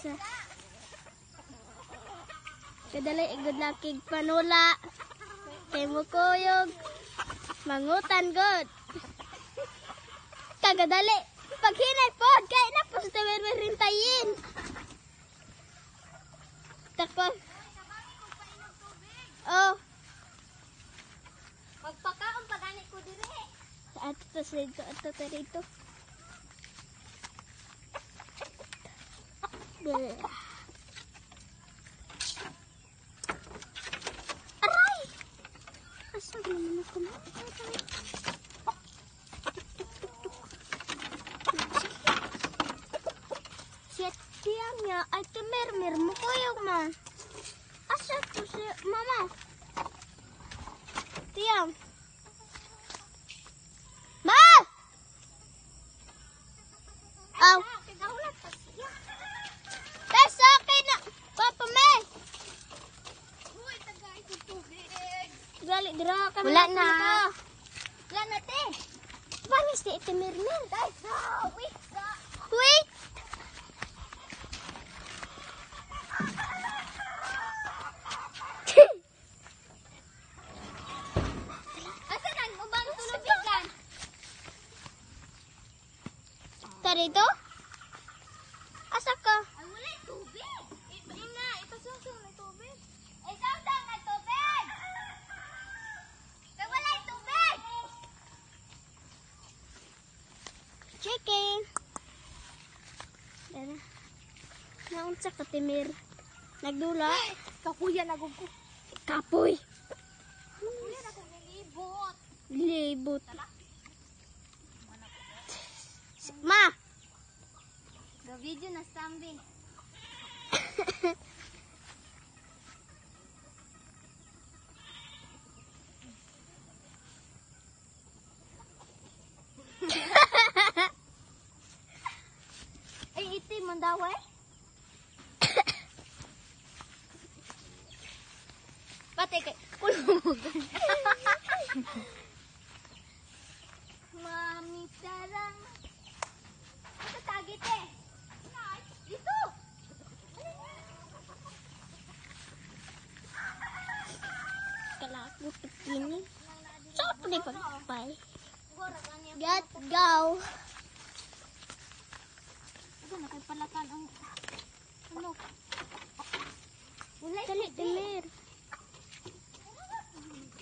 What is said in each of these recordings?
sa kadali igod lakig panula kay mo kuyog mangutan god kagadali paghinay pod kay na poste rintayin tako oh magpakaon pagani ko dire ato sa dito aray asa naman ako na siya niya ay temermer mo kuyog ma asa to si mama tiyang ma aw Tesa okay na papa me uy tagay ko tubig gali dira ka wala na te banis ti temermer dai wait dito? Asa ka? Ay, wala yung tubig. Ipasungsong na tubig. Ay, sawdang na tubig! Kaya wala yung tubig! Chicken! Dara. Naunsa ka, Timir? Nagdula? Kapuyan ako ko. Kapoy! Kapuyan ako nilibot. Libot. Ma! Video na sambi. Ay, iti mandaway. Pati kay kulungan. Mami tarang. Ito tagit eh. Dito! Kalakot ini. Saan po na pagpapay? Get go! Ito, nakipalakan ang ano? Dali, Demir.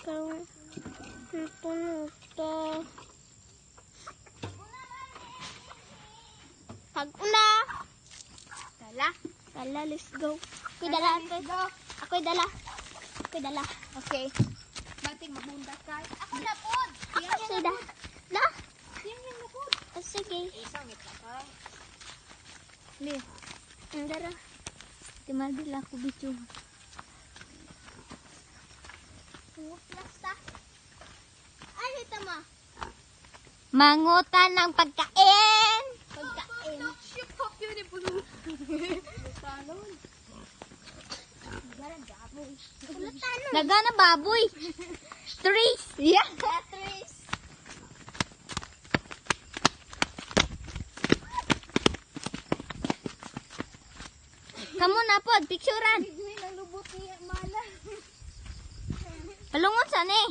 Ikaw, puno to. Pag-una! Dala, let's go. Ako'y dala. Ako'y dala. Okay. Bating mabundas ka. Ako na pod. Ako da. Da? Yan na pod. Sige. Isangit na ka. Li. Andara. Timadila ko bicho. Plasta. Ay, ito mo. Mangutan ng pagkain. Pagkain. Nagana baboy. Trees. Yeah. Tetris. Kamu na pod, picturean. Bigwi ng lubot niya, mala. Palungon sa ni.